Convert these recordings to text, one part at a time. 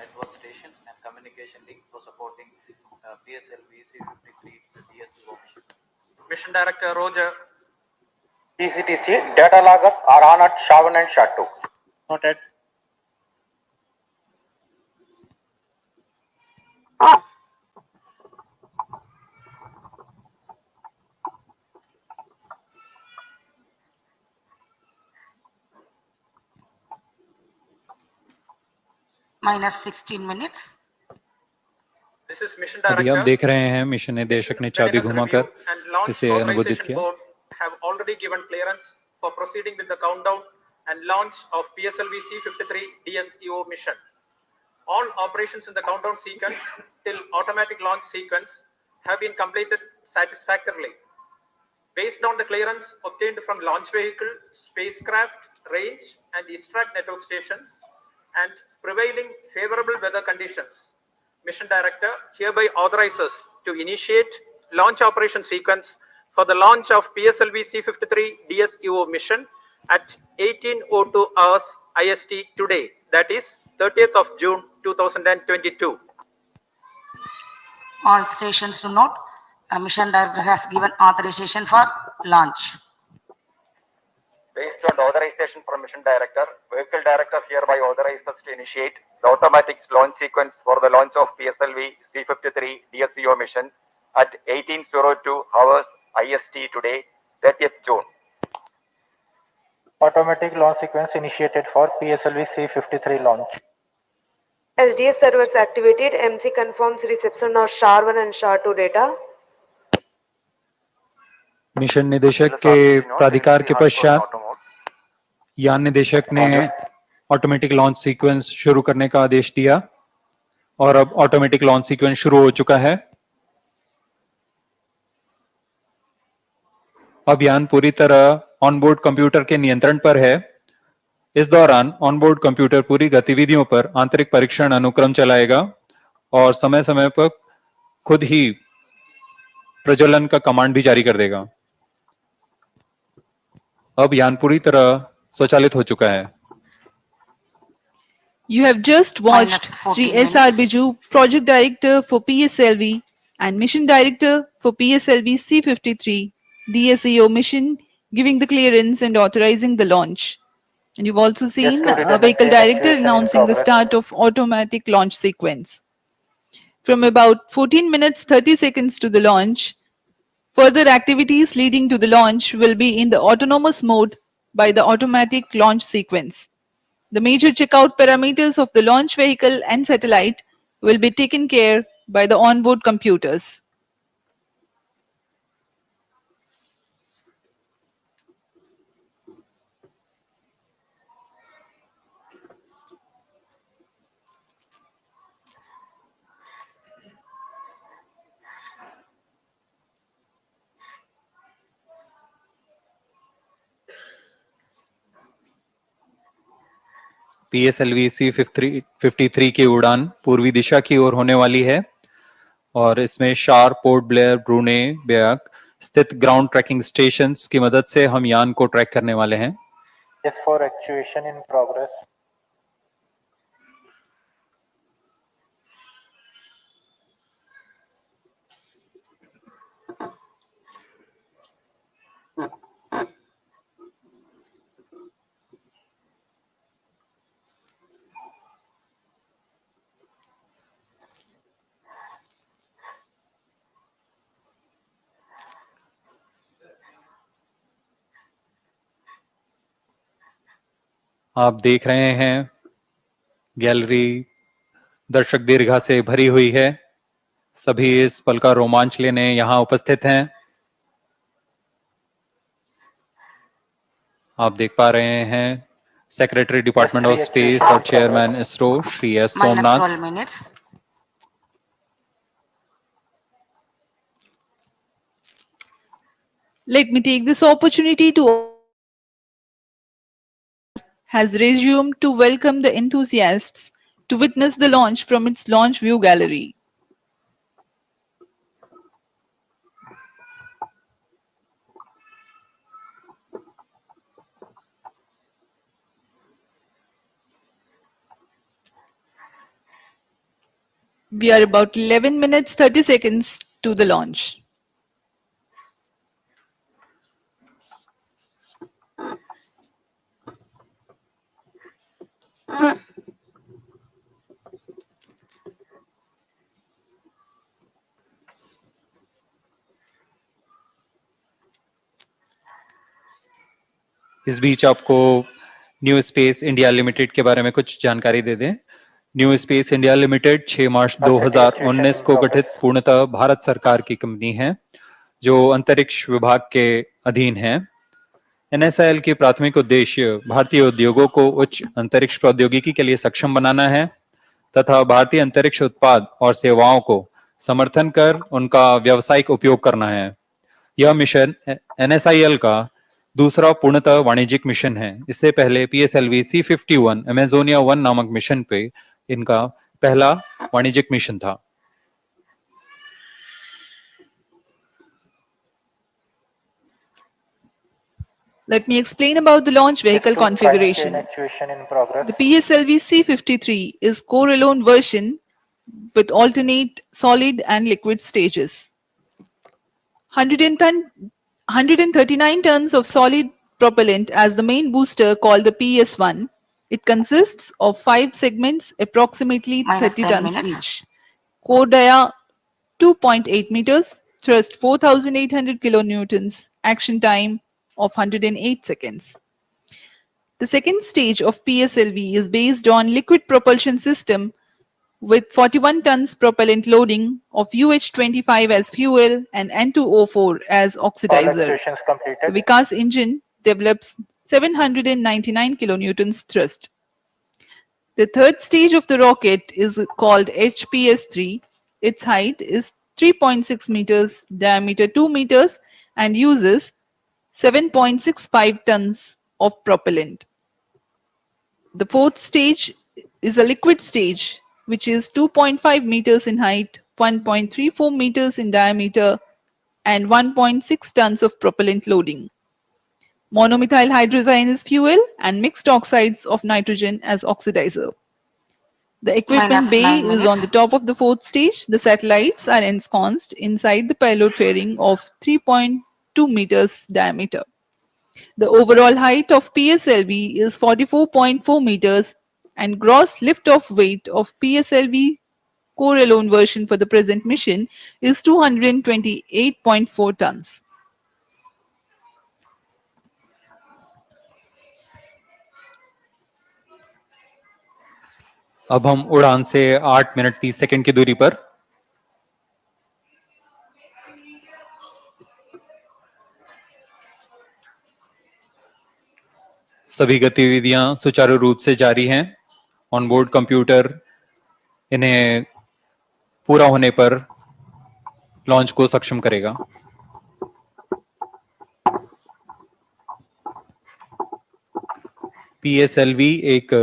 network stations and communication link for supporting PSLV-C53 DSCO mission. Mission Director Roger. TCTC data loggers are on at SHA-1 and SHA-2. Noted. Minus 16 minutes. This is Mission अभी Director. आप देख रहे हैं mission निदेशक ने चाबी घुमाकर इसे अनुमोदित किया. Have already given clearance for proceeding with the countdown and launch of PSLV-C53 DSEO mission. All operations in the countdown sequence till automatic launch sequence have been completed satisfactorily. Based on the clearance obtained from launch vehicle, spacecraft, range and ISRO network stations and prevailing favorable weather conditions, Mission Director hereby authorizes to initiate launch operation sequence for the launch of PSLV-C53 DSEO mission at 18:02 hours IST today, that is 30th of June 2022. All stations to note, Mission Director has given authorization for launch. Based on the authorization from Mission Director, Vehicle Director hereby authorizes to initiate the automatic launch sequence for the launch of PSLV-C53 DSEO mission at 18:02 hours IST today, 30th June. Automatic launch sequence initiated for PSLV-C53 launch. SDS servers activated. MC confirms reception of SHA-1 and SHA-2 data. Mission निदेशक के प्राधिकार के पश्चात यान निदेशक ने automatic launch sequence शुरू करने का आदेश दिया और अब ऑटोमेटिक लॉन्च सीक्वेंस शुरू हो चुका है. अब यान पूरी तरह ऑनबोर्ड कंप्यूटर के नियंत्रण पर है. इस दौरान ऑनबोर्ड कंप्यूटर पूरी गतिविधियों पर आंतरिक परीक्षण अनुक्रम चलाएगा और समय समय पर खुद ही प्रज्वलन का कमांड भी जारी कर देगा. अब यान पूरी तरह स्वचालित हो चुका है. You have just watched Sri S.R. Biju, Project Director for PSLV and Mission Director for PSLV C53 DSEO mission, giving the clearance and authorizing the launch. And you've also seen a Vehicle Director announcing the start of automatic launch sequence. From about 14 minutes 30 seconds to the launch, further activities leading to the launch will be in the autonomous mode by the automatic launch sequence. The major checkout parameters of the launch vehicle and satellite will be taken care by the onboard computers. PSLV-C53 की उड़ान पूर्वी दिशा की ओर होने वाली है और इसमें शार, पोर्ट ब्लेयर, ब्रूने, बेयक स्थित ग्राउंड ट्रैकिंग स्टेशंस की मदद से हम यान को ट्रैक करने वाले हैं. S4 actuation in progress. आप देख रहे हैं गैलरी दर्शक दीर्घा से भरी हुई है. सभी इस पल का रोमांच लेने यहां उपस्थित हैं. आप देख पा रहे हैं सेक्रेटरी डिपार्टमेंट ऑफ स्पेस और chairman ISRO Shri S Somnath. Minus 12 minutes. Let me take this opportunity to has resumed to welcome the enthusiasts to witness the launch from its launch view gallery. We are about 11 minutes 30 seconds to the launch. इस बीच आपको new space India limited के बारे में कुछ जानकारी दे दें। New space India limited 6 मार्च 2019 को गठित पूर्णतः भारत सरकार की कंपनी है जो अंतरिक्ष विभाग के अधीन है। एनएसआईएल की प्राथमिक उद्देश्य भारतीय उद्योगों को उच्च अंतरिक्ष प्रौद्योगिकी के लिए सक्षम बनाना है तथा भारतीय अंतरिक्ष उत्पाद और सेवाओं को समर्थन कर उनका व्यावसायिक उपयोग करना है। यह मिशन एनएसआईएल का दूसरा पूर्णतः वाणिज्यिक मिशन है। इससे पहले PSLV-C51 अमेजोनिया 1 नामक मिशन पे इनका पहला वाणिज्यिक मिशन था। Let me explain about the launch vehicle configuration. Actuation in progress. The PSLV-C53 is core-alone version with alternate solid and liquid stages. 139 tons of solid propellant as the main booster called the PS1. It consists of 5 segments approximately Minus 30 10 tons minutes. each. Core dia 2.8 meters, thrust 4,800 kilonewtons, action time of 108 seconds. The second stage of PSLV is based on liquid propulsion system with 41 tons propellant loading of UH-25 as fuel and N2O4 as All oxidizer. actuations The completed. Vikas engine develops 799 kilonewtons thrust. The third stage of the rocket is called HPS-3. Its height is 3.6 meters, diameter 2 meters, and uses 7.65 tons of propellant. The fourth stage is a liquid stage, which is 2.5 meters in height, 1.34 meters in diameter, and 1.6 tons of propellant loading. Monomethyl hydrazine is fuel and mixed oxides of nitrogen as oxidizer. The equipment Minus bay 9 is on the minutes. top of the fourth stage. The satellites are ensconced inside the payload fairing of 3.2 meters diameter. The overall height of PSLV is 44.4 meters and gross liftoff weight of PSLV core alone version for the present mission is 228.4 tons. अब हम उड़ान से 8 minute 30 second की दूरी पर सभी गतिविधियां सुचारू रूप से जारी हैं। ऑनबोर्ड कंप्यूटर इन्हें पूरा होने पर लॉन्च को सक्षम करेगा। PSLV एक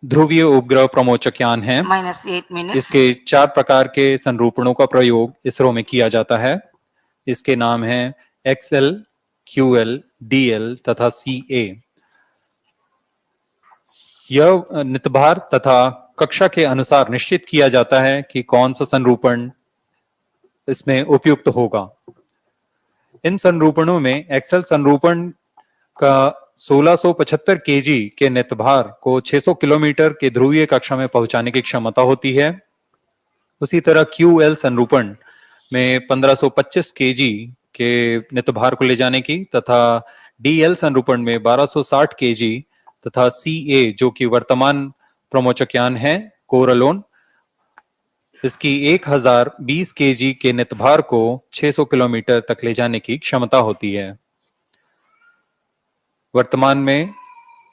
ध्रुवीय उपग्रह प्रमोचक यान है। Minus 8 minutes. इसके 4 प्रकार के संरूपणों का प्रयोग इसरो में किया जाता है। इसके नाम हैं XL, QL, DL तथा CA। यह नितभार तथा कक्षा के अनुसार निश्चित किया जाता है कि कौन सा संरूपण इसमें उपयुक्त होगा। इन संरूपणों में एक्सेल संरूपण का 1675 केजी के नितभार को 600 किलोमीटर के ध्रुवीय कक्षा में पहुंचाने की क्षमता होती है। उसी तरह QL संरूपण में 1525 केजी के नितभार को ले जाने की तथा DL संरूपण में 1260 केजी तथा CA जो कि वर्तमान प्रमोचक यान है कोर अलोन, इसकी 1020 केजी के नितभार को 600 किलोमीटर तक ले जाने की क्षमता होती है। वर्तमान में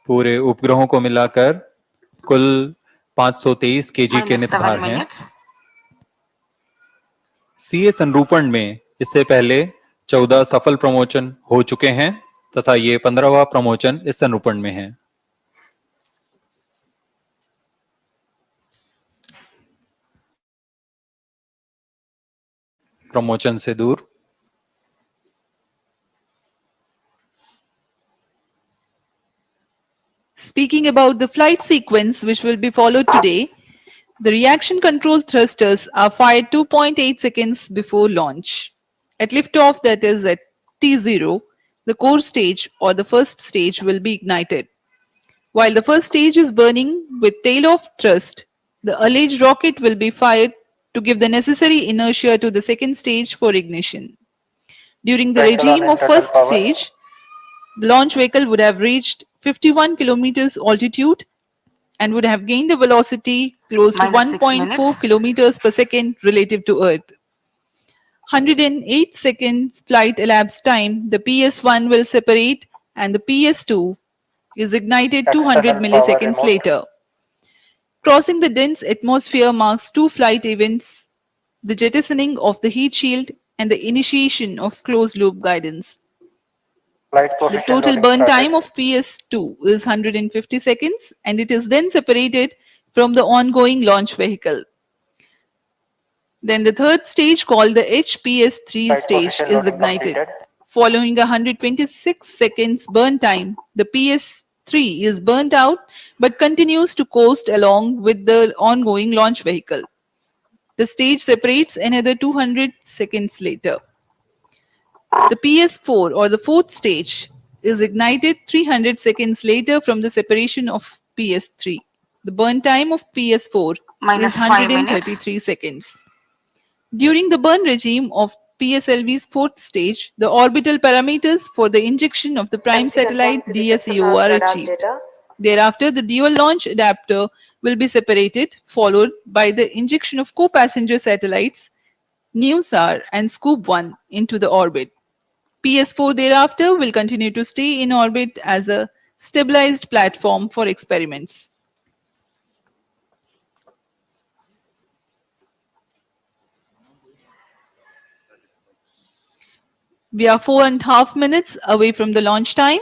पूरे उपग्रहों को मिलाकर कुल 523 केजी के Minus 7 नितभार हैं। minutes. CA संरूपण में इससे पहले 14 सफल प्रमोचन हो चुके हैं तथा ये 15वां प्रमोचन इस संरूपण में है। प्रमोचन से दूर Speaking about the flight sequence which will be followed today, The reaction control thrusters are fired 2.8 seconds before launch. At liftoff, that is at T0, the core stage or the first stage will be ignited. While the first stage is burning with tail-off thrust, the alleged rocket will be fired to give the necessary inertia to the second stage for ignition. During the Vehicle on regime of internal first power. stage, the launch vehicle would have reached 51 kilometers altitude and would have gained a velocity close to Minus 6 1.4 minutes. kilometers per second relative to Earth. 108 seconds flight elapsed time, the PS1 will separate and the PS2 is ignited 200 External power milliseconds remote. later. Crossing the dense atmosphere marks two flight events, the jettisoning of the heat shield and the initiation of closed-loop guidance. Flight The position total loading burn started. time of PS2 is 150 seconds and it is then separated from the ongoing launch vehicle. Then the third stage called the HPS3 Flight stage position is loading ignited. completed. Following a 126 seconds burn time, the PS3 is burnt out but continues to coast along with the ongoing launch vehicle. The stage separates another 200 seconds later. The PS4 or the fourth stage is ignited 300 seconds later from the separation of PS3. The burn time of PS4 Minus is 5 minutes. 133 seconds. During the burn regime of PSLV's fourth stage, the orbital parameters for the injection of the prime MC satellite confirms reception DSEO of are radar's achieved. data. Thereafter, the dual launch adapter will be separated, followed by the injection of co-passenger satellites NewSAR and Scoop 1 into the orbit. PS4 thereafter will continue to stay in orbit as a stabilized platform for experiments. We are 4.5 minutes away from the launch time.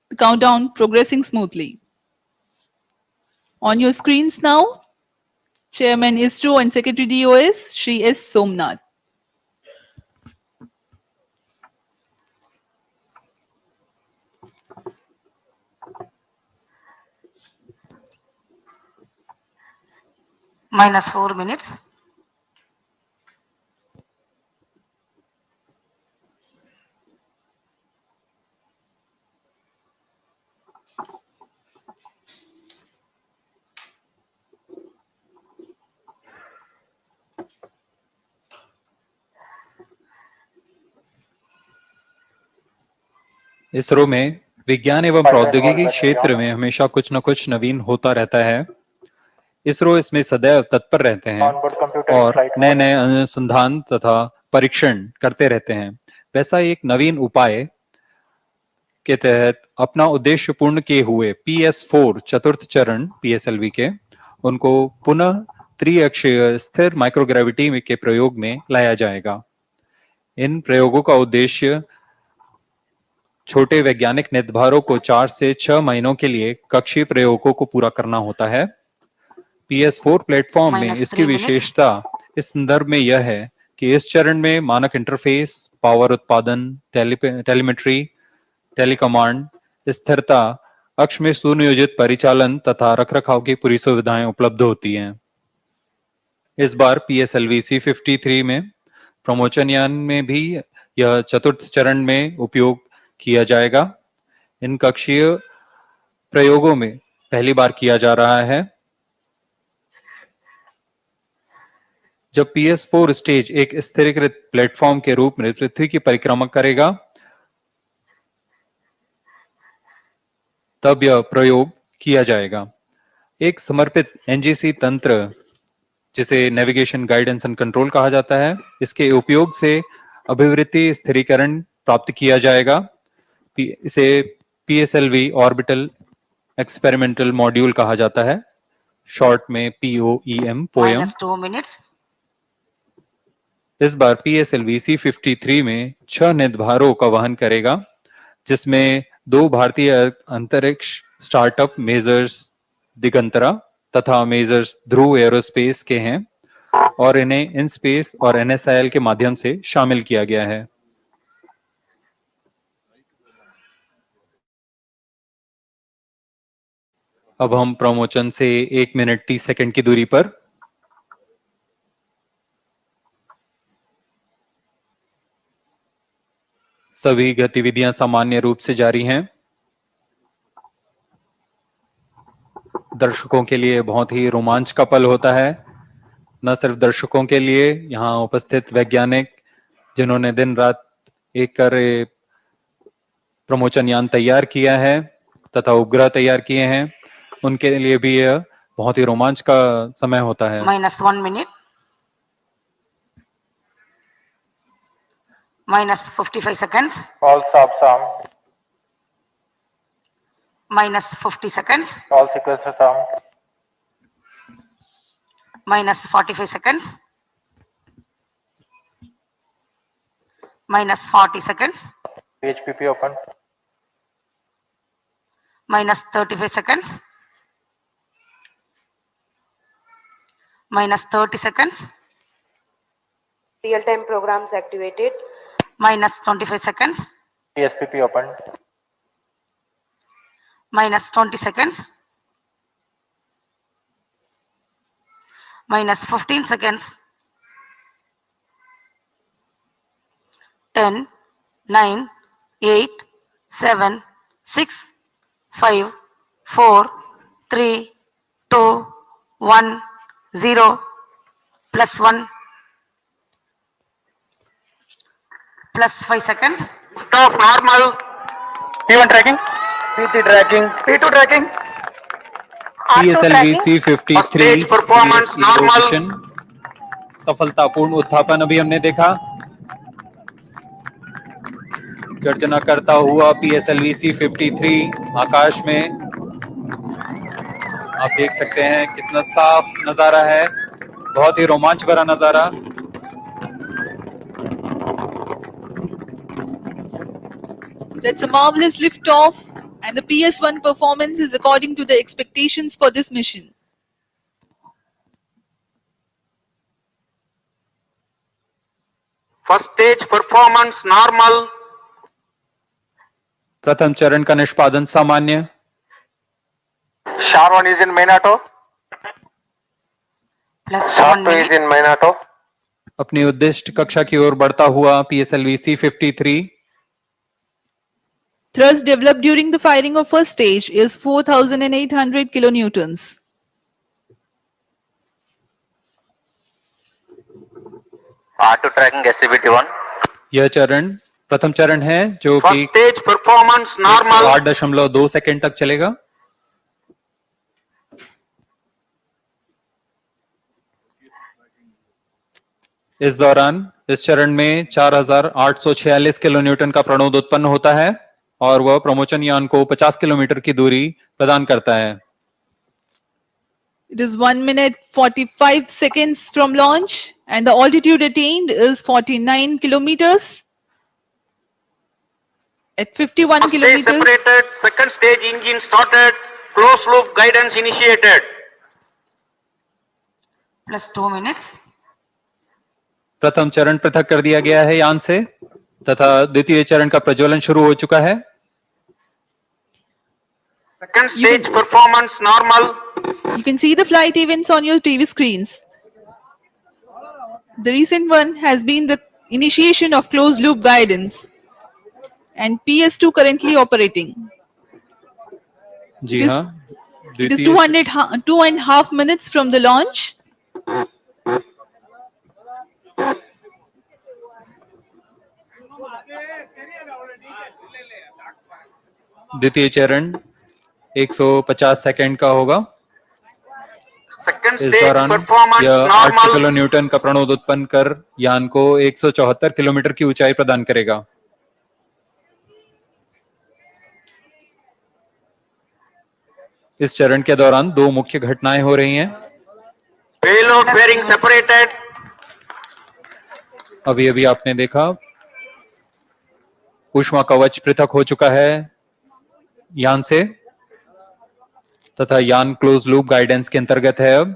The countdown progressing smoothly. On your screens now, Chairman ISRO and Secretary DOS, Shri S. Somnath. Minus 4 minutes. ISRO में विज्ञान एवं Pilot प्रौद्योगिकी involvement क्षेत्र on. में हमेशा कुछ न कुछ नवीन होता रहता है। इसरो इसमें सदैव तत्पर रहते हैं Onboard computer in और flight नए mode. नए अनुसंधान तथा परीक्षण करते रहते हैं। वैसा एक नवीन उपाय के तहत अपना उद्देश्य पूर्ण किए हुए PS4 चतुर्थ चरण PSLV के उनको पुनः त्रिअक्षीय स्थिर माइक्रोग्रेविटी के प्रयोग में लाया जाएगा। इन प्रयोगों का उद्देश्य छोटे वैज्ञानिक निर्धारों को 4 से 6 महीनों के लिए कक्षीय प्रयोगों को पूरा करना होता है। PS4 प्लेटफॉर्म में Minus इसकी 3 minutes. विशेषता इस संदर्भ में यह है कि इस चरण में मानक इंटरफेस, पावर उत्पादन, टेलीमेट्री, टेलीकमांड, स्थिरता, अक्ष में सुनियोजित परिचालन तथा रखरखाव की पूरी सुविधाएं उपलब्ध होती हैं। इस बार PSLV-C53 में प्रमोचन यान में भी यह चतुर्थ चरण में उपयोग किया जाएगा। इन कक्षीय प्रयोगों में पहली बार किया जा रहा है। जब PS4 स्टेज एक स्थिरीकृत प्लेटफॉर्म के रूप में पृथ्वी की परिक्रमा करेगा, तब यह प्रयोग किया जाएगा। एक समर्पित NGC तंत्र, जिसे नेविगेशन गाइडेंस एंड कंट्रोल कहा जाता है, इसके उपयोग से अभिवृत्ति स्थिरीकरण प्राप्त किया जाएगा। इसे PSLV ऑर्बिटल एक्सपेरिमेंटल मॉड्यूल कहा जाता है, शॉर्ट में POEM पोएम। Minus 2 minutes. इस बार PSLV-C53 में 6 निर्धारों का वहन करेगा, जिसमें 2 भारतीय अंतरिक्ष स्टार्टअप मेजर्स दिगंतरा तथा मेजर्स ध्रुव एरोस्पेस के हैं और इन्हें इनस्पेस और NSIL के माध्यम से शामिल किया गया है। अब हम प्रमोचन से 1 मिनट 30 सेकंड की दूरी पर सभी गतिविधियां सामान्य रूप से जारी हैं। दर्शकों के लिए बहुत ही रोमांच का पल होता है। न सिर्फ दर्शकों के लिए, यहाँ उपस्थित वैज्ञानिक जिन्होंने दिन रात एक कर प्रमोचन यान तैयार किया है तथा उपग्रह तैयार किए हैं, उनके लिए भी यह बहुत ही रोमांच का समय होता है। -1 minute. -55 seconds. All subs armed. -50 seconds. All sequences armed. -45 seconds. -40 seconds. PHPP open. -35 seconds. -30 seconds. Real-time programs activated. -25 seconds. TSPP open. -20 seconds. -15 seconds. 10, 9, 8, 7, 6, 5, 4, 3, 2, 1, 0, +1, +5 seconds. Stop normal. P1 tracking. PT tracking. P2 tracking. PSLV-C53 First stage performance DSEO normal. Mission सफलतापूर्ण उत्थापन अभी हमने देखा। गर्जना करता हुआ PSLV-C53 आकाश में, आप देख सकते हैं कितना साफ नजारा है, बहुत ही रोमांच भरा नजारा। That's a marvelous liftoff, and the PS1 performance is according to the expectations for this mission. First stage performance normal. प्रथम चरण का निष्पादन सामान्य। SHAR-1 is in main auto. +1 SHAR-2 is minute. in main auto. अपनी उद्दिष्ट कक्षा की ओर बढ़ता हुआ PSLV-C53 Thrust developed during the firing of first stage is 4,800 kilonewtons. R2 tracking SCBT1. यह चरण प्रथम चरण है जो First कि stage performance normal. 8.2 सेकंड तक चलेगा। इस दौरान इस चरण में 4,846 किलोन्यूटन का प्रणोद उत्पन्न होता है और वह प्रमोचन यान को 50 किलोमीटर की दूरी प्रदान करता है। It is 1 minute 45 seconds from launch, and the altitude attained is 49 kilometers. At 51 First stage kilometers, separated. Second stage engine started. Closed loop guidance initiated. +2 minutes. प्रथम चरण पृथक कर दिया गया है यान से तथा द्वितीय चरण का प्रज्वलन शुरू हो चुका है। Second stage performance normal. you can see the flight events on your TV screens. The recent one has been the initiation of closed loop guidance, and PS2 currently operating. Ji It is- हाँ, It is द्वितीय 2.5 minutes from the launch. द्वितीय चरण 150 second का होगा। Second इस stage दौरान performance यह 800 normal. Kilo Newton का प्रणोद उत्पन्न कर यान को 174 किलोमीटर की ऊंचाई प्रदान करेगा। इस चरण के दौरान दो मुख्य घटनाएं हो रही हैं। Payload bearing separated. अभी अभी आपने देखा ऊष्मा कवच पृथक हो चुका है यान से तथा यान क्लोज लूप गाइडेंस के अंतर्गत है। अब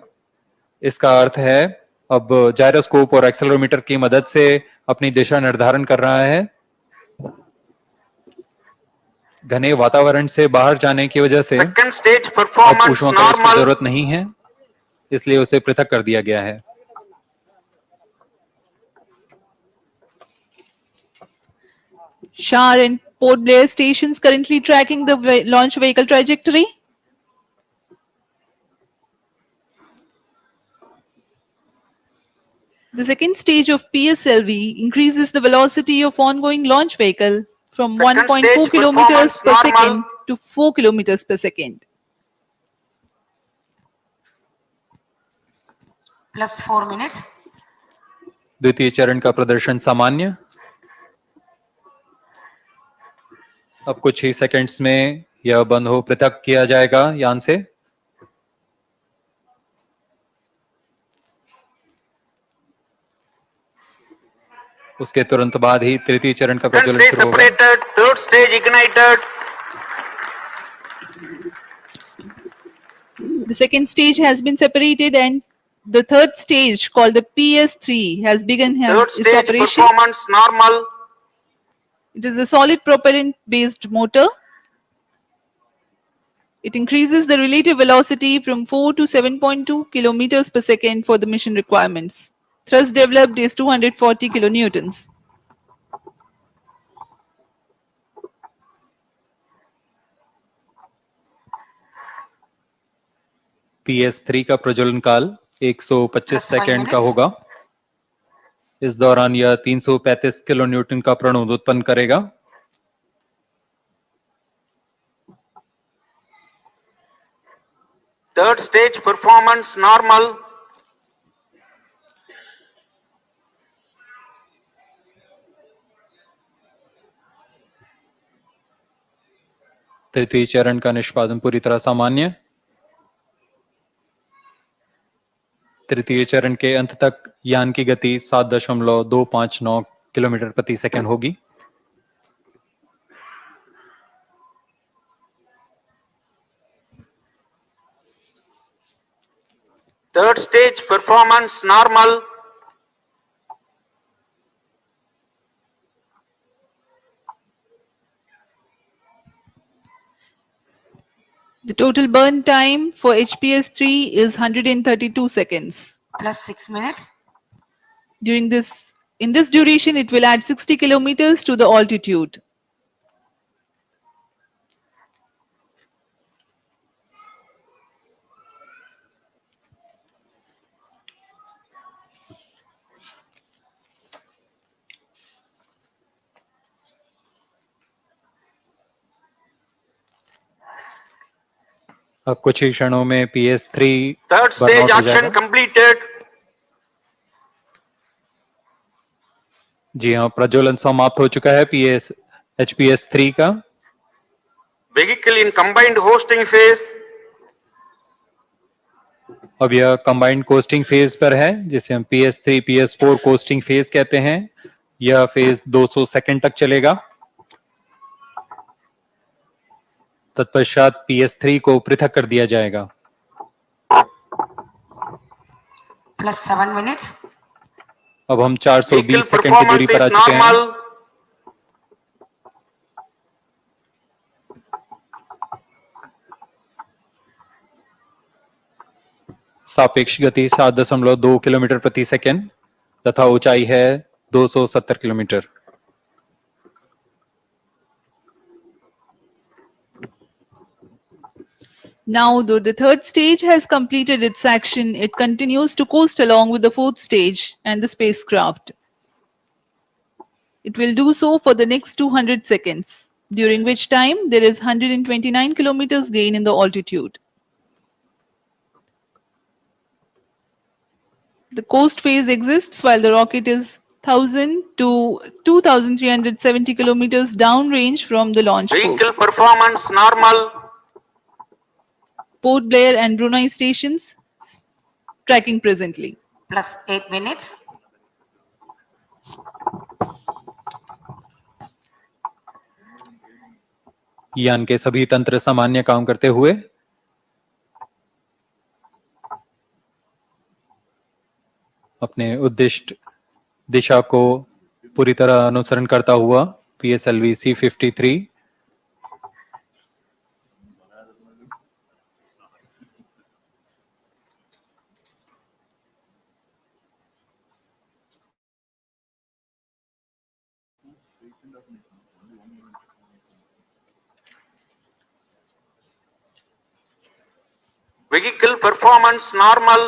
इसका अर्थ है अब जायरोस्कोप और एक्सेलेरोमीटर की मदद से अपनी दिशा निर्धारण कर रहा है। घने वातावरण से बाहर जाने की वजह से Second stage अब performance ऊष्मा कवच की normal. जरूरत नहीं है, इसलिए उसे पृथक कर दिया गया है। Shar and Port Blair stations currently tracking the launch vehicle trajectory. The second stage of PSLV increases the velocity of ongoing launch vehicle from Second 1.4 stage kilometers performance per normal. second to 4 kilometers per second. Plus 4 minutes. द्वितीय चरण का प्रदर्शन सामान्य। अब कुछ ही seconds में यह बंद हो पृथक किया जाएगा यान से। उसके तुरंत बाद ही तृतीय चरण का Second प्रज्वलन stage शुरू होगा। separated, third stage ignited. The second stage has been separated and the third stage called the PS3 has begun Third its stage operation. performance normal. It is a solid propellant based motor. It increases the relative velocity from 4 to 7.2 kilometers per second for the mission requirements. Thrust developed is 240 kilonewtons. PS3 का प्रज्वलन काल 125 Plus 5 second का minutes. होगा। इस दौरान यह 335 kilo Newton का प्रणोद उत्पन्न करेगा। Third stage performance normal. तृतीय चरण का निष्पादन पूरी तरह सामान्य। तृतीय चरण के अंत तक यान की गति 7.259 किलोमीटर प्रति सेकंड होगी। Third stage performance normal. The total burn time for HPS-3 is 132 seconds. Plus 6 minutes. In this duration, it will add 60 kilometers to the altitude. अब कुछ ही क्षणों में PS3 Third stage बर्नआउट हो action जाएगा। completed. जी हाँ, प्रज्वलन समाप्त हो चुका है HPS3 का। Vehicle in combined hosting phase. अब यह कंबाइंड कोस्टिंग फेज पर है, जिसे हम PS3 PS4 कोस्टिंग फेज कहते हैं। यह फेज 200 सेकंड तक चलेगा। तत्पश्चात PS3 को पृथक कर दिया जाएगा। Plus 7 minutes. अब हम 420 Vehicle सेकंड की दूरी performance पर आ is चुके हैं। normal. सापेक्ष गति 7.2 किलोमीटर प्रति सेकंड तथा ऊंचाई है 270 kilometre. Now, though the third stage has completed its action, it continues to coast along with the fourth stage and the spacecraft. It will do so for the next 200 seconds, during which time there is 129 kilometers gain in the altitude. The coast phase exists while the rocket is 1000 to 2370 kilometers downrange from the launch port. Vehicle performance normal. Port Blair and Brunei stations tracking presently. Plus 8 minutes. यान के सभी तंत्र सामान्य काम करते हुए अपने उद्दिष्ट दिशा को पूरी तरह अनुसरण करता हुआ PSLV-C53 Vehicle performance normal.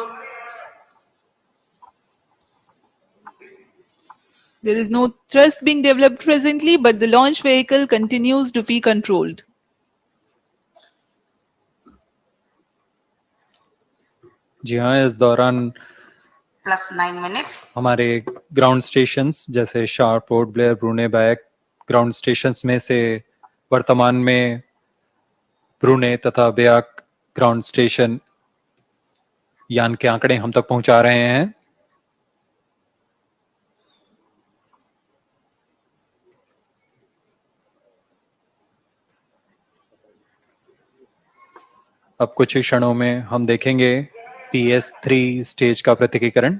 There is no thrust being developed presently, but the launch vehicle continues to be controlled. जी हाँ, इस दौरान +9 minutes. हमारे ग्राउंड स्टेशंस जैसे शार, port Blair, ब्रूने, back ground stations में से वर्तमान में ब्रूने तथा ब्याक ग्राउंड स्टेशन यान के आंकड़े हम तक पहुंचा रहे हैं। अब कुछ ही क्षणों में हम देखेंगे PS3 स्टेज का पृथकीकरण।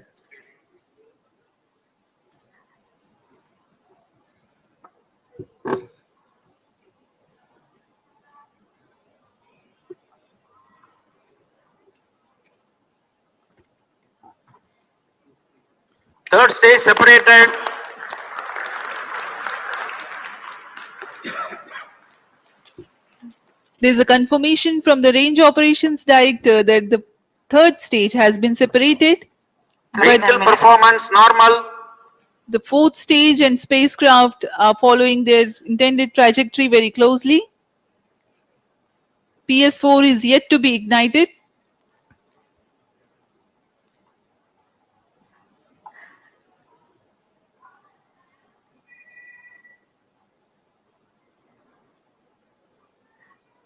Third stage separated. There is a confirmation from the Range Operations Director that the third stage has been separated, but Vehicle performance normal. the fourth stage and spacecraft are following their intended trajectory very closely. PS4 is yet to be ignited.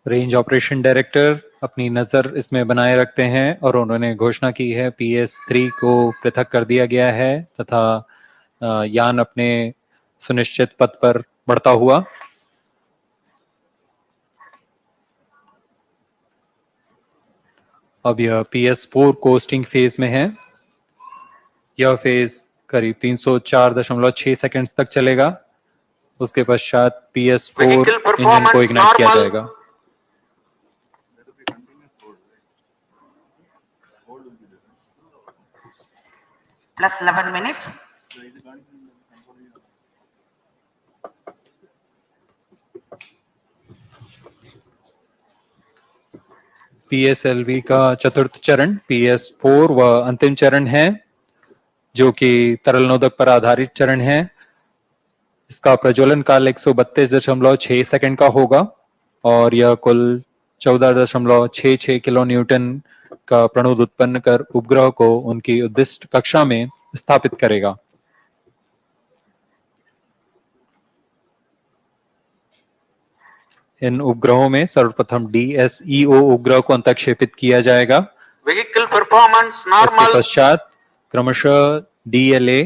Range operation director अपनी नजर इसमें बनाए रखते हैं और उन्होंने घोषणा की है PS3 को पृथक कर दिया गया है तथा यान अपने सुनिश्चित पथ पर बढ़ता हुआ। अब यह PS4 कोस्टिंग फेज में है। यह फेज करीब 304.6 सेकंड्स तक चलेगा। उसके पश्चात PS4 इंजन को इग्नाइट किया जाएगा। +11 minutes. PSLV का चतुर्थ चरण PS4 व अंतिम चरण है जो कि तरल नोदक पर आधारित चरण है। इसका प्रज्वलन काल 132.6 सेकंड का होगा और यह कुल 14.66 किलो न्यूटन का प्रणुद उत्पन्न कर उपग्रह को उनकी उद्दिष्ट कक्षा में स्थापित करेगा। इन उपग्रहों में सर्वप्रथम DSEO उपग्रह को अंतक्षेपित किया जाएगा। Vehicle performance इसके normal. पश्चात क्रमशः DLA,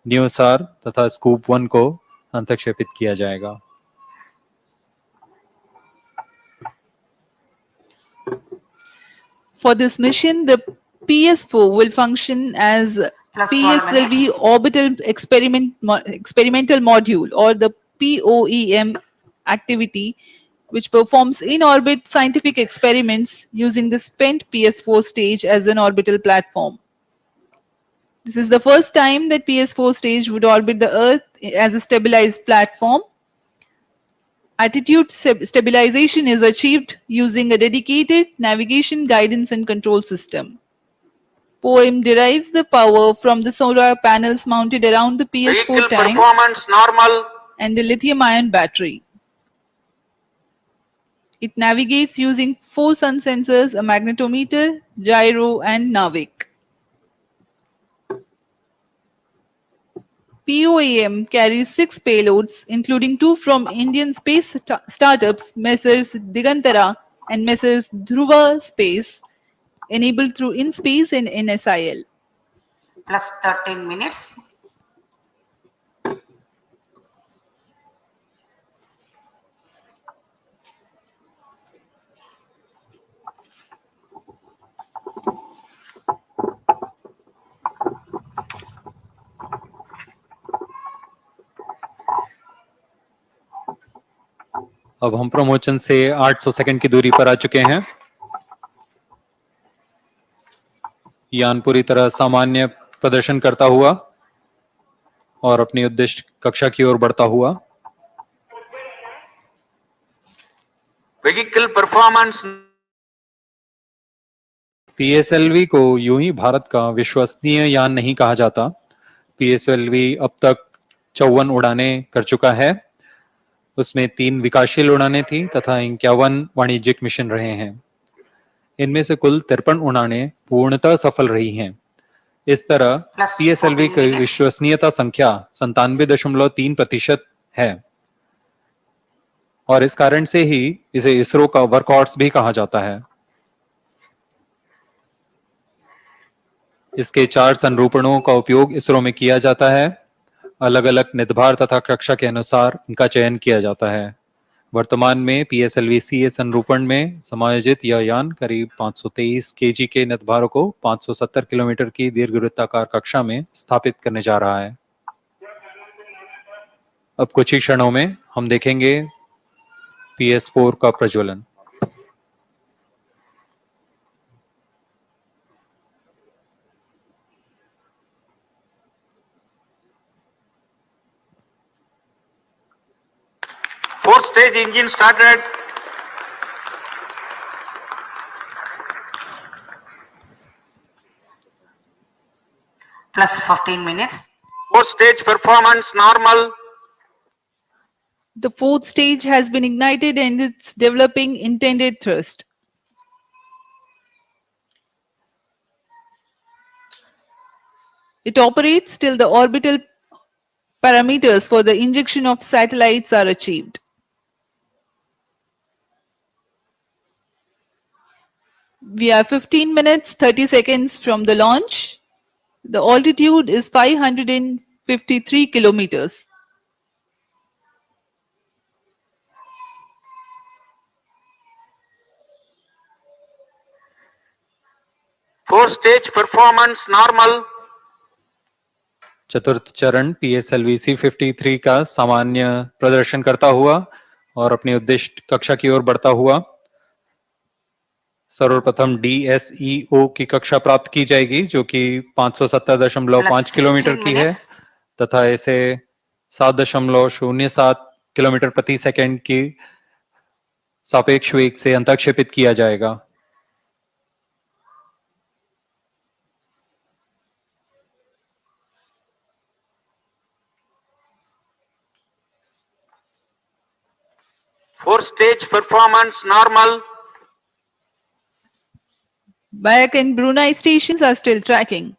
न्यूसार तथा स्कूप 1 को अंतक्षेपित किया जाएगा। For this mission, the PS4 will function as PSLV orbital experimental module or the POEM activity, which performs in-orbit scientific experiments using the spent PS4 stage as an orbital platform. This is the first time that PS4 stage would orbit the Earth as a stabilized platform. Attitude stabilization is achieved using a dedicated navigation, guidance and control system. POEM derives the power from the solar panels mounted around the PS4 Vehicle tank performance normal. and the lithium-ion battery. It navigates using 4 sun sensors, a magnetometer, gyro and NAVIC. POEM carries 6 payloads, including 2 from Indian space startups Messrs. Digantara and Messrs. Dhruva Space, enabled through InSpace and NSIL. +13 minutes. अब हम promotion से 800 second की दूरी पर आ चुके हैं। यान पूरी तरह सामान्य प्रदर्शन करता हुआ और अपनी उद्दिष्ट कक्षा की ओर बढ़ता हुआ। vehicle performance पीएसएलवी को यूं ही भारत का विश्वसनीय यान नहीं कहा जाता। पीएसएलवी अब तक 54 उड़ानें कर चुका है। उसमें 3 विकासशील उड़ानें थी तथा 51 वाणिज्यिक मिशन रहे हैं। इनमें से कुल 53 उड़ानें पूर्णतः सफल रही हैं। इस तरह Plus पीएसएलवी 14 की minutes. विश्वसनीयता संख्या 97.3% है और इस कारण से ही इसे इसरो का वर्कहॉर्स भी कहा जाता है। इसके 4 संरूपणों का उपयोग इसरो में किया जाता है। अलग अलग निदभार तथा कक्षा के अनुसार इनका चयन किया जाता है। वर्तमान में PSLV-C संरूपण में समायोजित यह यान करीब 523 केजी के निदभारों को 570 किलोमीटर की दीर्घवृत्ताकार कक्षा में स्थापित करने जा रहा है। अब कुछ ही क्षणों में हम देखेंगे PS4 का प्रज्वलन। fourth stage engine started. Plus 15 minutes. Fourth stage performance normal. The fourth stage has been ignited and it's developing intended thrust. It operates till the orbital parameters for the injection of satellites are achieved. We are 15 minutes 30 seconds from the launch. The altitude is 553 kilometers. Fourth stage performance normal. चतुर्थ चरण PSLV-C53 का सामान्य प्रदर्शन करता हुआ और अपनी उद्दिष्ट कक्षा की ओर बढ़ता हुआ सर्वप्रथम DSEO की कक्षा प्राप्त की जाएगी जो कि 570.5 किलोमीटर की है तथा इसे 7.07 किलोमीटर प्रति सेकंड की सापेक्ष वेग से अंतःक्षेपित किया जाएगा। Fourth stage performance normal. Bayak and Brunei stations are still tracking.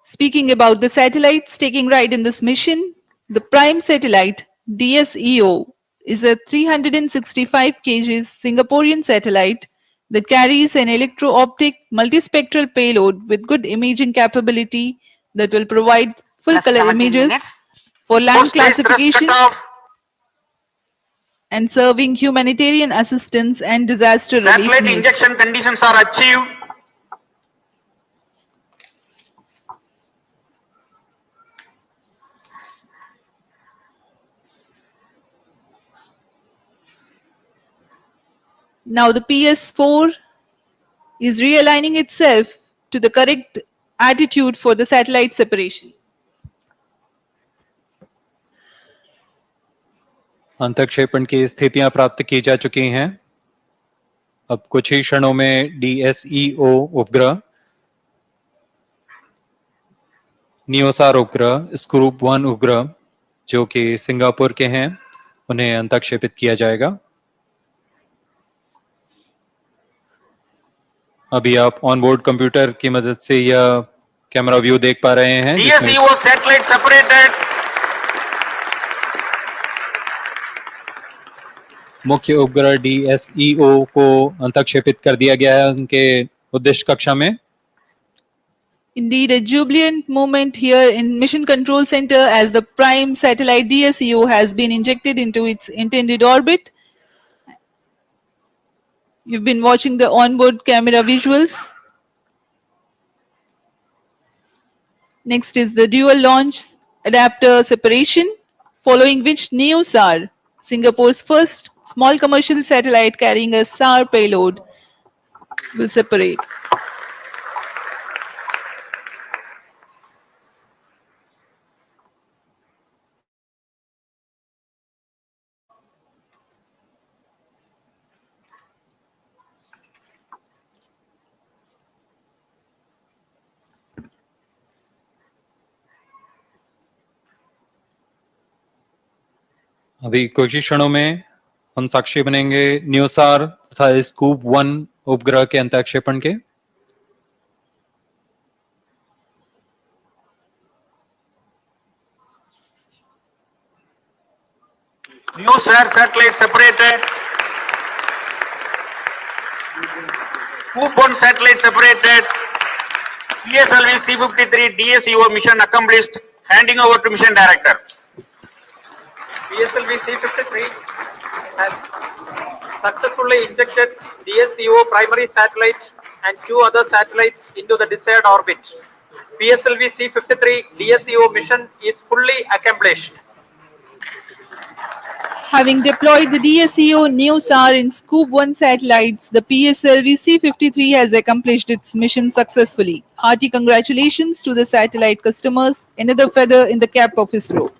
Speaking about the satellites taking right in this mission, the prime satellite DSEO is a 365 kg Singaporean satellite that carries an electro-optic multispectral payload with good imaging capability that will provide full Plus color 17 images minutes. for land Fourth stage thrust classification cutoff. and serving humanitarian assistance and disaster relief Satellite needs. injection conditions are achieved. Now the PS4 is realigning itself to the correct attitude for the satellite separation. अंतःक्षेपण की स्थितियां प्राप्त की जा चुकी हैं। अब कुछ ही क्षणों में DSEO उपग्रह, नियोसार उपग्रह, स्क्रूप 1 उपग्रह जो कि सिंगापुर के हैं उन्हें अंतःक्षेपित किया जाएगा। अभी आप ऑनबोर्ड कंप्यूटर की मदद से यह कैमरा व्यू देख पा रहे हैं जिसमें DSEO satellite separated. मुख्य उपग्रह DSEO को अंतःक्षेपित कर दिया गया है उनके उद्देश्य कक्षा में। Indeed, a jubilant moment here in Mission Control Center as the prime satellite DSEO has been injected into its intended orbit. You've been watching the onboard camera visuals. Next is the dual launch adapter separation, following which NeoSAR, Singapore's first small commercial satellite carrying a SAR payload, will separate. अभी कुछ ही क्षणों में हम साक्षी बनेंगे न्यूसार तथा scoop 1 उपग्रह के अंतःक्षेपण के। NewSAR satellite separated. Scoop 1 satellite separated. PSLV-C53 DSEO mission accomplished. Handing over to mission director. PSLV-C53 has successfully injected DSEO primary satellite and 2 other satellites into the desired orbit. PSLV-C53 DSEO mission is fully accomplished. Having deployed the DSEO NEOSAR in Scoop 1 satellites, the PSLV-C53 has accomplished its mission successfully. Hearty congratulations to the satellite customers, another feather in the cap of ISRO.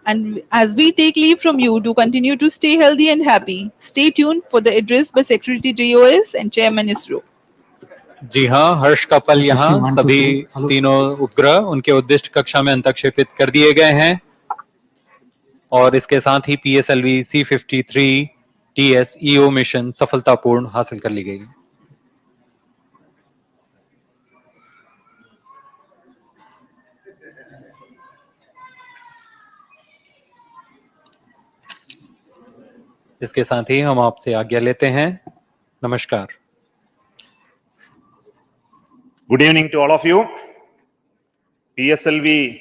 And as we take leave from you to continue to stay healthy and happy, stay tuned for the address by Secretary DOS and Chairman ISRO. जी हाँ, हर्ष का पल यहाँ सभी तीनों उपग्रह उनके उद्दिष्ट कक्षा में अंतःक्षेपित कर दिए गए हैं और इसके साथ ही PSLV C53 DSEO मिशन सफलतापूर्ण हासिल कर ली गई। इसके साथ ही हम आपसे आज्ञा लेते हैं। नमस्कार। Good evening to all of you. PSLV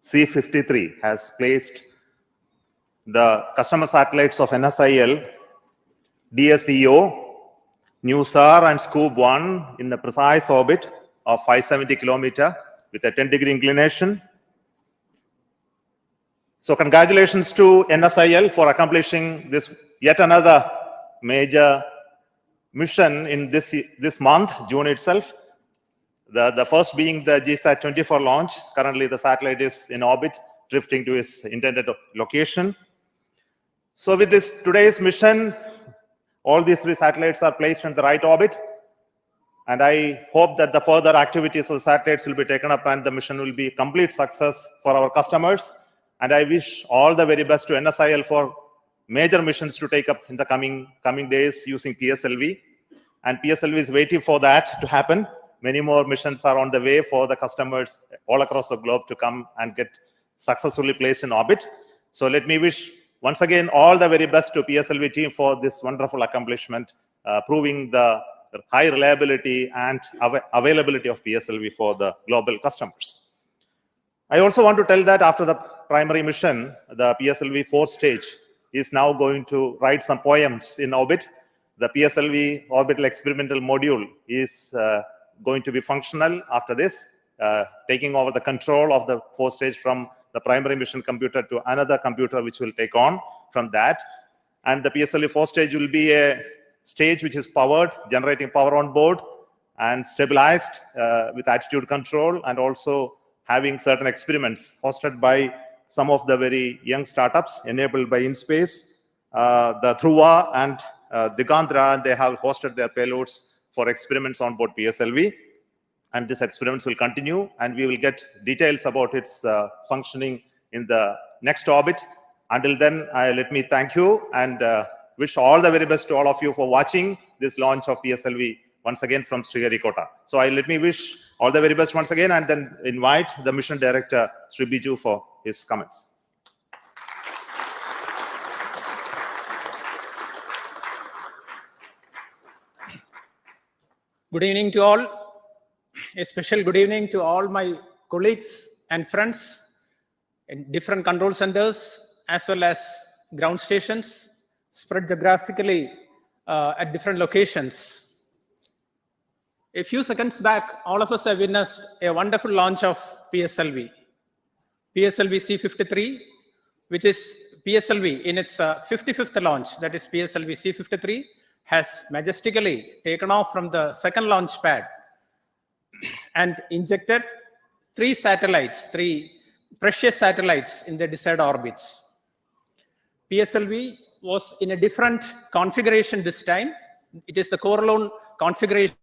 C53 has placed the customer satellites of NSIL, DSEO, NewSAR and Scoop 1 in the precise orbit of 570 km with a 10-degree inclination. So congratulations to NSIL for accomplishing this yet another major mission in this month, June itself. The first being the GSAT-24 launch. Currently, the satellite is in orbit, drifting to its intended location. So with this today's mission, all these 3 satellites are placed in the right orbit. And I hope that the further activities of the satellites will be taken up and the mission will be a complete success for our customers. And I wish all the very best to NSIL for major missions to take up in the coming days using PSLV. And PSLV is waiting for that to happen. Many more missions are on the way for the customers all across the globe to come and get successfully placed in orbit. So let me wish once again all the very best to PSLV team for this wonderful accomplishment, proving the high reliability and availability of PSLV for the global customers. I also want to tell that after the primary mission, the PSLV 4th stage is now going to write some poems in orbit. The PSLV orbital experimental module is going to be functional after this, taking over the control of the 4th stage from the primary mission computer to another computer which will take on from that. And the PSLV 4th stage will be a stage which is powered, generating power on board and stabilized with attitude control, and also having certain experiments hosted by some of the very young startups enabled by InSpace, the Dhruva and Digandra. They have hosted their payloads for experiments on board PSLV, and these experiments will continue, and we will get details about its functioning in the next orbit. Until then, let me thank you and wish all the very best to all of you for watching this launch of PSLV once again from Sriharikota. So let me wish all the very best once again, and then invite the mission director, Sri Biju, for his comments. Good evening to all. A special good evening to all my colleagues and friends in different control centers as well as ground stations spread geographically at different locations. A few seconds back, all of us have witnessed a wonderful launch of PSLV. PSLV C53, which is PSLV in its 55th launch, that is PSLV C53, has majestically taken off from the second launch pad and injected three precious satellites in their desired orbits. PSLV was in a different configuration this time. It is the core alone configuration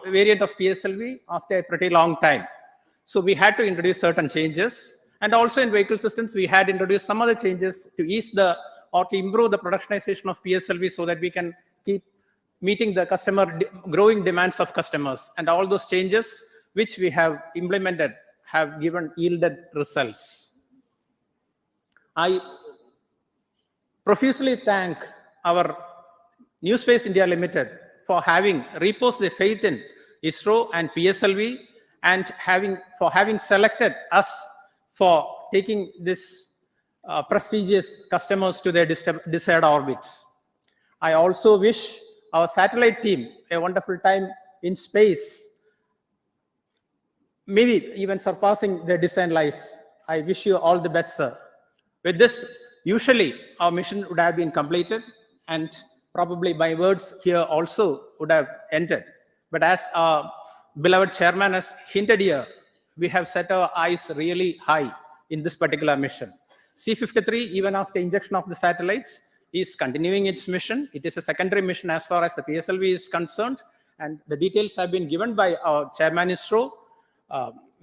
variant of PSLV after a pretty long time. So we had to introduce certain changes. And also in vehicle systems, we had introduced some other changes to ease or to improve the productionization of PSLV so that we can keep meeting the growing demands of customers. And all those changes which we have implemented have yielded results. I profusely thank our New Space India Limited for having reposed their faith in ISRO and PSLV and for having selected us for taking this prestigious customers to their desired orbits. I also wish our satellite team a wonderful time in space, maybe even surpassing their design life. I wish you all the best, sir. With this, usually our mission would have been completed and probably my words here also would have ended. But as our beloved chairman has hinted here, we have set our eyes really high in this particular mission. C53, even after injection of the satellites, is continuing its mission. It is a secondary mission as far as the PSLV is concerned, and the details have been given by our chairman ISRO.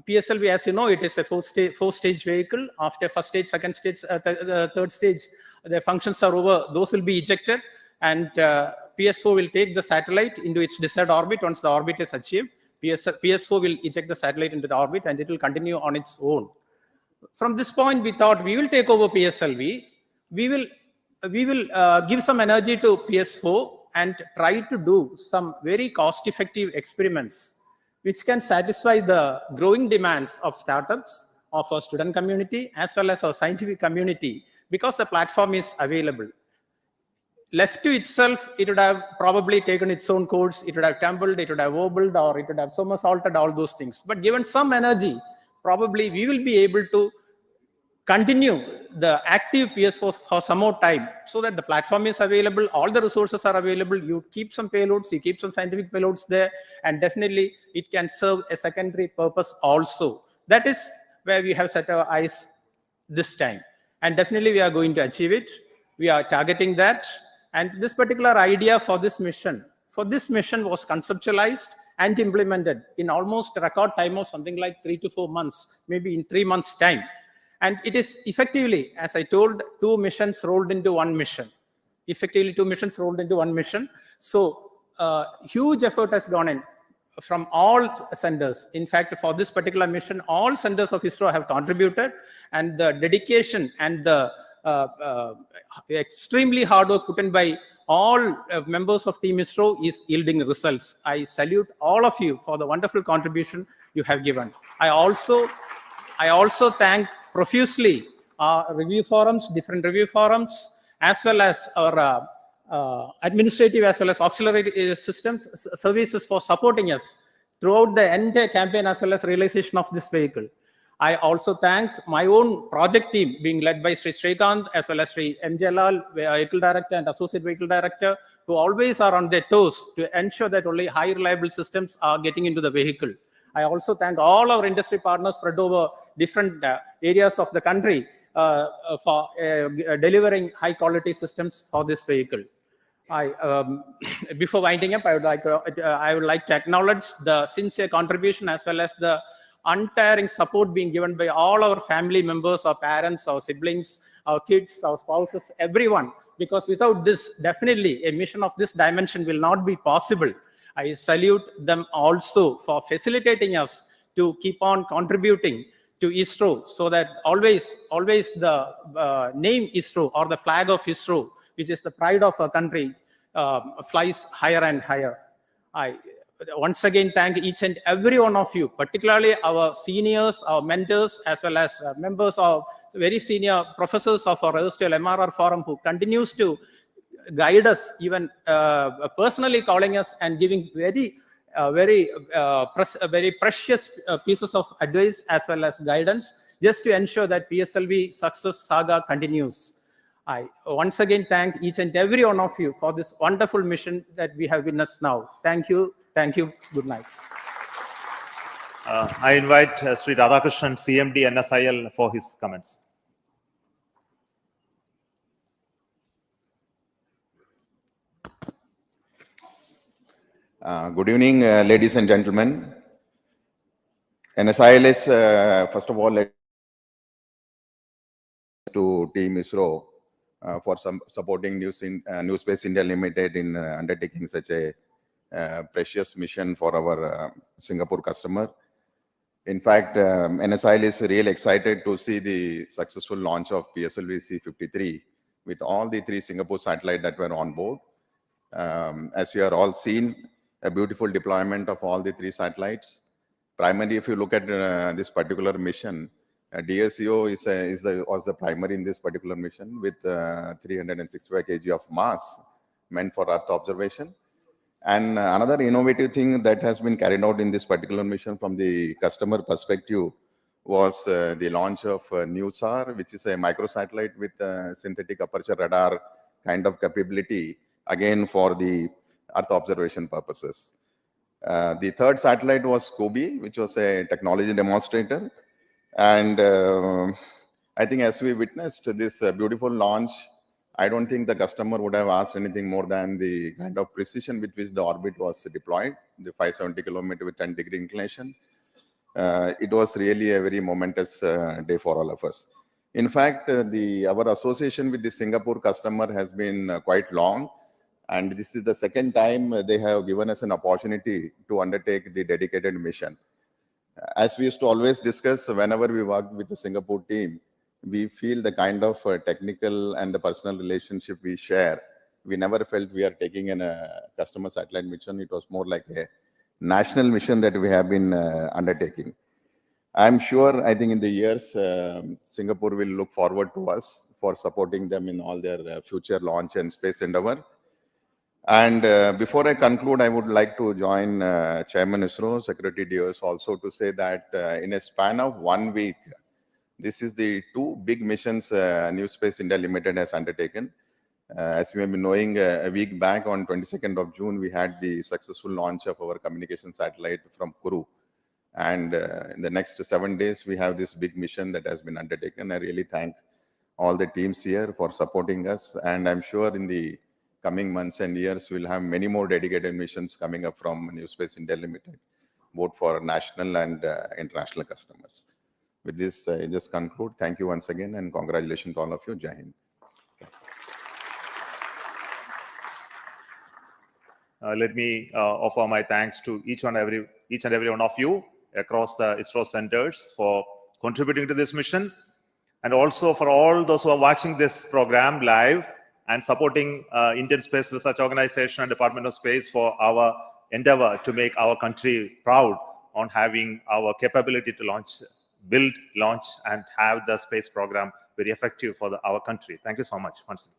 PSLV, as you know, it is a four-stage vehicle. After first stage, second stage, third stage, the functions are over. Those will be ejected, and PS4 will take the satellite into its desired orbit. Once the orbit is achieved, PS4 will eject the satellite into the orbit, and it will continue on its own. From this point, we thought we will take over PSLV. We will give some energy to PS4 and try to do some very cost-effective experiments which can satisfy the growing demands of startups, of our student community, as well as our scientific community, because the platform is available. Left to itself, it would have probably taken its own course, it would have tumbled, it would have wobbled, or it would have somersaulted, all those things. But given some energy, probably we will be able to continue the active PS4 for some more time so that the platform is available, all the resources are available, you keep some payloads, you keep some scientific payloads there, and definitely it can serve a secondary purpose also. That is where we have set our eyes this time. And definitely we are going to achieve it. We are targeting that. And this particular idea for this mission was conceptualized and implemented in almost a record time of something like 3 to 4 months, maybe in 3 months' time. And it is effectively, as I told, 2 missions rolled into one mission. Effectively, 2 missions rolled into one mission. So huge effort has gone in from all centers. In fact, for this particular mission, all centers of ISRO have contributed, and the dedication and the extremely hard work put in by all members of Team ISRO is yielding results. I salute all of you for the wonderful contribution you have given. I also thank profusely our review forums, different review forums, as well as our administrative as well as auxiliary systems services for supporting us throughout the entire campaign as well as realization of this vehicle. I also thank my own project team being led by Sri Srikanth as well as Sri M. Jalal, Vehicle Director and Associate Vehicle Director, who always are on their toes to ensure that only high reliable systems are getting into the vehicle. I also thank all our industry partners spread over different areas of the country for delivering high quality systems for this vehicle. Before winding up, I would like to acknowledge the sincere contribution as well as the untiring support being given by all our family members, our parents, our siblings, our kids, our spouses, everyone. Because without this, definitely a mission of this dimension will not be possible. I salute them also for facilitating us to keep on contributing to ISRO, so that always the name ISRO or the flag of ISRO, which is the pride of our country, flies higher and higher. I once again thank each and every one of you, particularly our seniors, our mentors, as well as members of very senior professors of our erstwhile MRR forum, who continues to guide us, even personally calling us and giving very precious pieces of advice as well as guidance, just to ensure that PSLV success saga continues. I once again thank each and every one of you for this wonderful mission that we have witnessed now. Thank you. Thank you. Good night. I invite Sri Radhakrishnan, CMD NSIL, for his comments. Good evening, ladies and gentlemen. NSIL is, first of all, to Team ISRO for supporting New Space India Limited in undertaking such a precious mission for our Singapore customer. In fact, NSIL is really excited to see the successful launch of PSLV-C53 with all the 3 Singapore satellites that were on board. As you are all seen, a beautiful deployment of all the 3 satellites. Primarily, if you look at this particular mission, DSEO was the primary in this particular mission with 365 kg of mass meant for Earth observation. And another innovative thing that has been carried out in this particular mission from the customer perspective was the launch of NewSAR, which is a microsatellite with synthetic aperture radar kind of capability, again for the Earth observation purposes. The third satellite was COBE, which was a technology demonstrator. And I think as we witnessed this beautiful launch, I don't think the customer would have asked anything more than the kind of precision with which the orbit was deployed, the 570 kilometer with 10-degree inclination. It was really a very momentous day for all of us. In fact, our association with the Singapore customer has been quite long. And this is the second time they have given us an opportunity to undertake the dedicated mission. As we used to always discuss, whenever we work with the Singapore team, we feel the kind of technical and the personal relationship we share. We never felt we are taking a customer satellite mission. It was more like a national mission that we have been undertaking. I'm sure, I think in the years, Singapore will look forward to us for supporting them in all their future launch and space endeavor. And before I conclude, I would like to join Chairman ISRO, Secretary DOS also to say that in a span of 1 week, this is the 2 big missions New Space India Limited has undertaken. As we have been knowing, a week back on 22nd of June, we had the successful launch of our communication satellite from Kourou. And in the next 7 days, we have this big mission that has been undertaken. I really thank all the teams here for supporting us. And I'm sure in the coming months and years, we'll have many more dedicated missions coming up from New Space India Limited, both for national and international customers. With this, I just conclude. Thank you once again, and congratulations to all of you. Jai Hind. Let me offer my thanks to each and every one of you across the ISRO centers for contributing to this mission, and also for all those who are watching this program live and supporting Indian Space Research Organization and Department of Space for our endeavor to make our country proud on having our capability to build, launch, and have the space program very effective for our country. Thank you so much once again.